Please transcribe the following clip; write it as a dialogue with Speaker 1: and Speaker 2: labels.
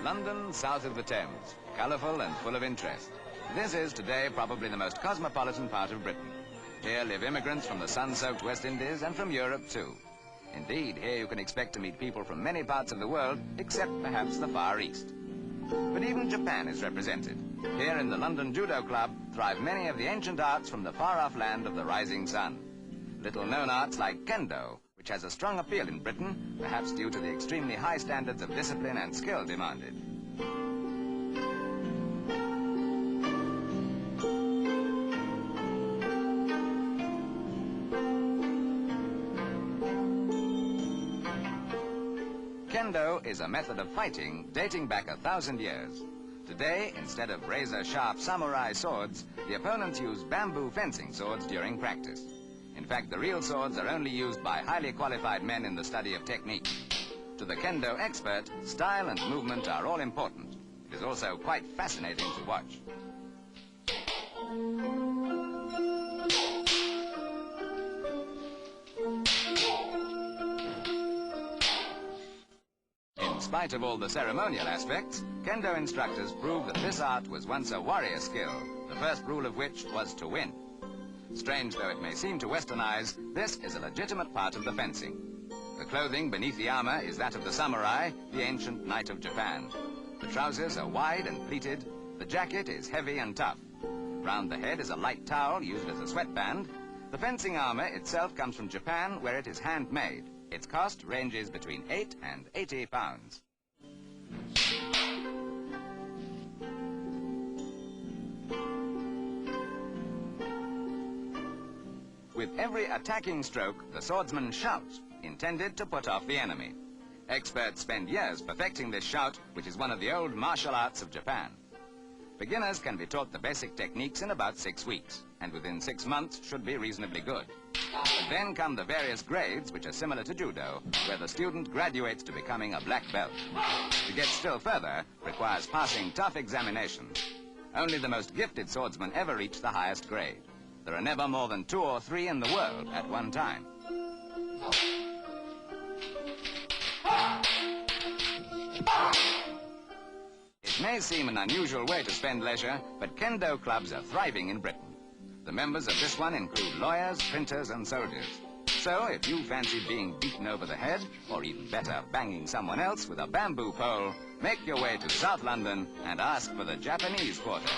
Speaker 1: London, south of the Thames, colourful and full of interest. This is today probably the most cosmopolitan part of Britain. Here live immigrants from the sun-soaked West Indies and from Europe too. Indeed, here you can expect to meet people from many parts of the world, except perhaps the Far East. But even Japan is represented. Here in the London Judo Club thrive many of the ancient arts from the far-off land of the rising sun. Little-known arts like kendo, which has a strong appeal in Britain, perhaps due to the extremely high standards of discipline and skill demanded. Kendo is a method of fighting dating back 1,000 years. Today, instead of razor-sharp samurai swords, the opponents use bamboo fencing swords during practice. In fact, the real swords are only used by highly qualified men in the study of technique. To the kendo expert, style and movement are all important. It is also quite fascinating to watch. In spite of all the ceremonial aspects, kendo instructors prove that this art was once a warrior skill, the first rule of which was to win. Strange though it may seem to Western eyes, this is a legitimate part of the fencing. The clothing beneath the armor is that of the samurai, the ancient knight of Japan. The trousers are wide and pleated, the jacket is heavy and tough. Round the head is a light towel used as a sweatband. The fencing armor itself comes from Japan, where it is handmade. Its cost ranges between 8 and 80 pounds. With every attacking stroke, the swordsman shouts, intended to put off the enemy. Experts spend years perfecting this shout, which is one of the old martial arts of Japan. Beginners can be taught the basic techniques in about 6 weeks, and within 6 months should be reasonably good. But then come the various grades, which are similar to judo, where the student graduates to becoming a black belt. To get still further requires passing tough examinations. Only the most gifted swordsmen ever reach the highest grade. There are never more than 2 or 3 in the world at one time. It may seem an unusual way to spend leisure, but kendo clubs are thriving in Britain. The members of this one include lawyers, printers and soldiers. So if you fancy being beaten over the head, or even better, banging someone else with a bamboo pole, make your way to South London and ask for the Japanese Quarter.